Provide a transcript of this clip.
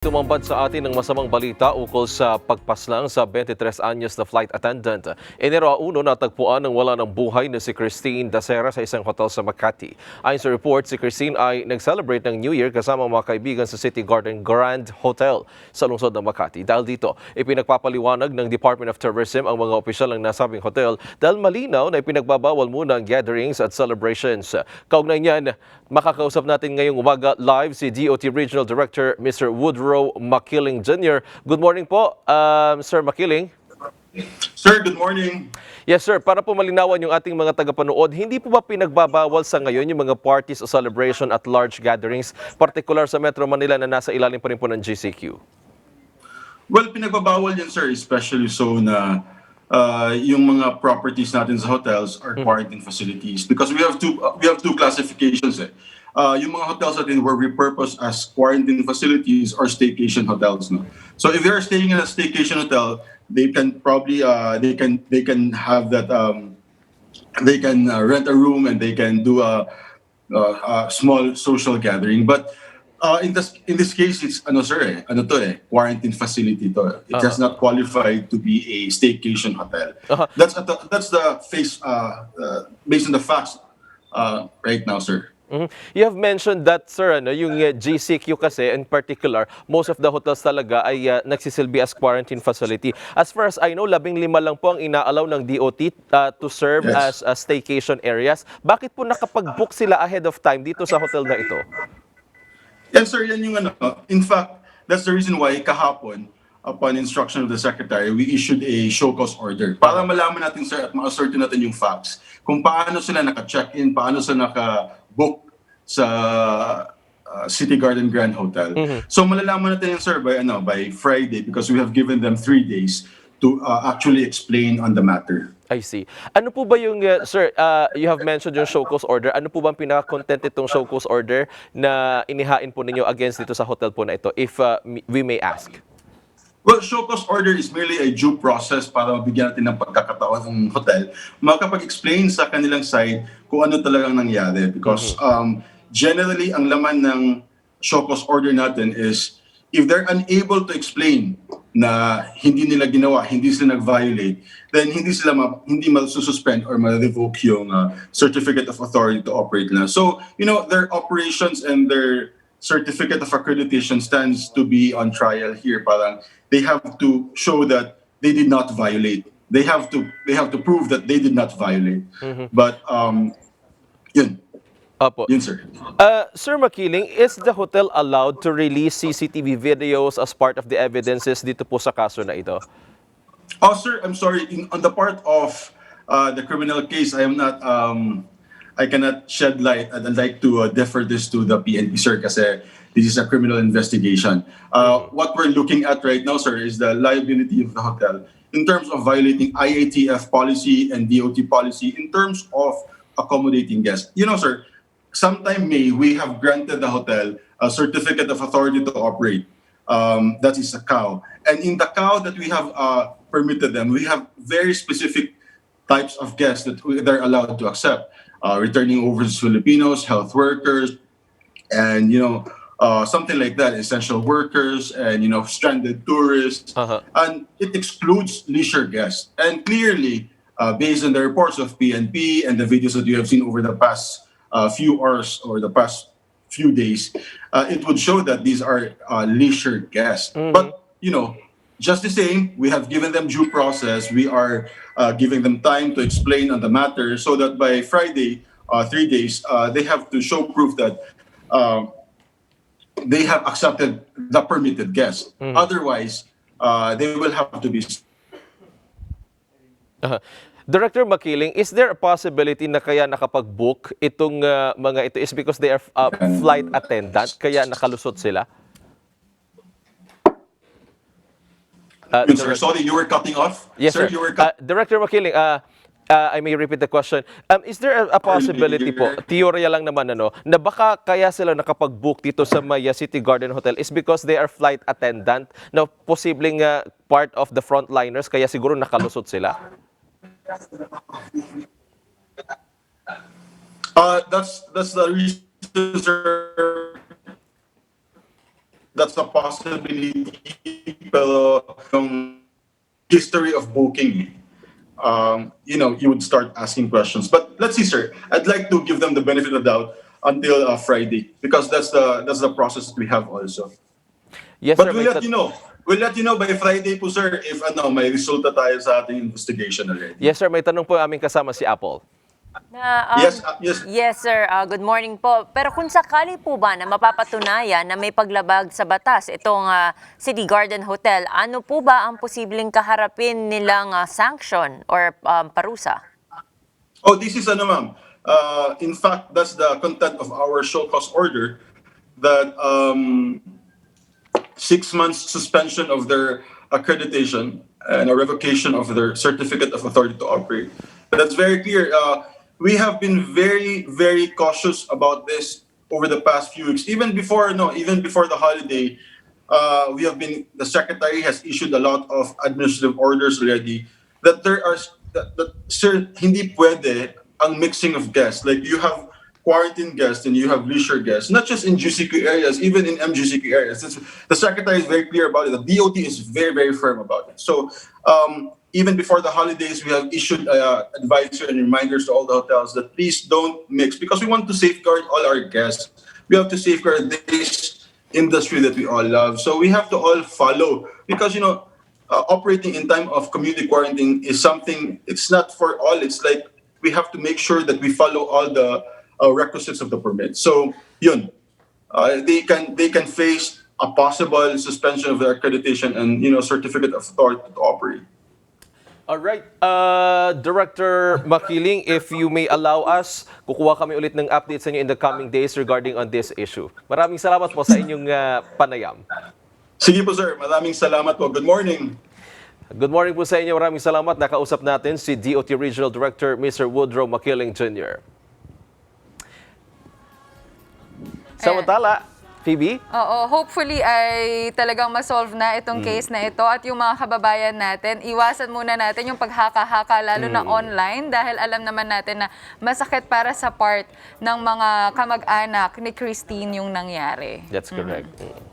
Tumambad sa atin ng masamang balita ukol sa pagpaslang sa 23 anyos na flight attendant. Enero 1 natagpuan ng wala ng buhay na si Christine Dacera sa isang hotel sa Makati. Ayon sa report, si Christine ay nag-celebrate ng New Year kasama mga kaibigan sa City Garden Grand Hotel sa lungsod ng Makati. Dahil dito, ipinagpapaliwanag ng Department of Tourism ang mga opisyal ng nasabing hotel dahil malinaw na ipinagbabawal muna ang gatherings at celebrations. Kaugnay niyan, makakausap natin ngayong umaga live si DOT Regional Director Mr. Woodrow Makiling Jr. Good morning po, Sir Makiling. Sir, good morning. Yes sir, para po malinawan yung ating mga tagapanood, hindi po ba pinagbabawal sa ngayon yung mga parties o celebration at large gatherings, particular sa Metro Manila na nasa ilalim pa rin po ng GCQ? Well, pinagbabawal yan, sir, especially so na yung mga properties natin sa hotels are quarantine facilities because we have two classifications eh. Yung mga hotels natin were repurposed as quarantine facilities or staycation hotels, no. So if they're staying in a staycation hotel, they can probably they can have that they can rent a room and they can do a small social gathering. But in this case, it's ano sir quarantine facility to. It does not qualify to be a staycation hotel. That's the face based on the facts right now, sir. You have mentioned that, sir, yung GCQ kasi in particular, most of the hotels talaga ay nagsisilbi as quarantine facility. As far as I know, 15 lang po ang inaalaw ng DOT to serve Yes. as staycation areas. Bakit po nakapag-book sila ahead of time dito sa hotel na ito? Yan sir, yan yung ano. In fact, that's the reason why kahapon, upon instruction of the secretary, we issued a show cause order para malaman natin sir at ma-ascertain natin yung facts kung paano sila naka-check-in, paano sila naka-book sa City Garden Grand Hotel. So malalaman natin yun sir by Friday because we have given them 3 days to actually explain on the matter. I see. Ano po ba yung, sir, you have mentioned yung show cause order. Ano po ba ang pinaka-content itong show cause order na inihain po ninyo against dito sa hotel po na ito, if we may ask? Well, show cause order is merely a due process para mabigyan natin ng pagkakataon ng hotel makapag-explain sa kanilang side kung ano talagang nangyari. Because generally, ang laman ng show cause order natin is if they're unable to explain na hindi nila ginawa, hindi sila nag-violate, then hindi masususpend or ma-revoke yung certificate of authority to operate na. So, their operations and their certificate of accreditation stands to be on trial here. Parang they have to show that they did not violate. They have to prove that they did not violate. But yun. Opo. Yun sir. Sir Makiling, is the hotel allowed to release CCTV videos as part of the evidences dito po sa kaso na ito? Oh sir, I'm sorry. On the part of the criminal case, I am not I cannot shed light. I'd like to defer this to the PNP sir kasi this is a criminal investigation. What we're looking at right now sir is the liability of the hotel in terms of violating IATF policy and DOT policy in terms of accommodating guests. Sir, sometime May, we have granted the hotel a certificate of authority to operate. That is a cow. And in the cow that we have permitted them, we have very specific types of guests that they're allowed to accept. Returning overseas Filipinos, health workers, and something like that, essential workers, and stranded tourists, and it excludes leisure guests. And clearly, based on the reports of PNP and the videos that you have seen over the past few hours or the past few days, it would show that these are leisure guests. But just the same, we have given them due process. We are giving them time to explain on the matter so that by Friday, 3 days, they have to show proof that they have accepted the permitted guest. Otherwise, they will have to be. Director Makiling, is there a possibility na kaya nakapag-book itong mga ito is because they are flight attendant, kaya nakalusot sila? Sir, sorry, you were cutting off. Yes, sir. You were Director Makiling, I may repeat the question. Is there a possibility po, teorya lang naman na baka kaya sila nakapag-book dito sa Maya City Garden Hotel is because they are flight attendant, na posibleng part of the frontliners, kaya siguro nakalusot sila? That's the reason, sir. that's a possibility. Pero yung history of booking, you would start asking questions. But let's see, sir. I'd like to give them the benefit of the doubt until Friday because that's the process that we have also. Yes, But sir. we'll let you know. We'll let you know by Friday po, sir, if may resulta tayo sa ating investigation already. Yes, sir. May tanong po aming kasama si Apple. Yes, yes. Yes, sir. Good morning po. Pero kung sakali po ba na mapapatunayan na may paglabag sa batas itong City Garden Hotel, ano po ba ang posibleng kaharapin nilang sanction or parusa? Oh, this is ma'am. In fact, that's the content of our show cause order that 6 months suspension of their accreditation and a revocation of their certificate of authority to operate. That's very clear. We have been very, very cautious about this over the past few weeks. Even before the holiday, the secretary has issued a lot of administrative orders already that sir, hindi pwede ang mixing of guests. Like you have quarantine guests and you have leisure guests, not just in GCQ areas, even in MGCQ areas. The secretary is very clear about it. The DOT is very, very firm about it. So even before the holidays, we have issued advisory and reminders to all the hotels that please don't mix because we want to safeguard all our guests. We have to safeguard this industry that we all love. So we have to all follow because, operating in time of community quarantine is something, it's not for all. It's like we have to make sure that we follow all the requisites of the permit. So, they can face a possible suspension of their accreditation and, certificate of authority to operate. All right. Director Makiling, if you may allow us, kukuha kami ulit ng updates sa inyo in the coming days regarding on this issue. Maraming salamat po sa inyong panayam. Sige po, sir. Maraming salamat po. Good morning. Good morning po sa inyo. Maraming salamat. Nakausap natin si DOT Regional Director Mr. Woodrow Makiling Jr. Samantala, Phoebe? Oo, hopefully ay talagang masolve na itong case na ito at yung mga kababayan natin, iwasan muna natin yung paghaka-haka lalo na online dahil alam naman natin na masakit para sa part ng mga kamag-anak ni Christine yung nangyari. That's correct.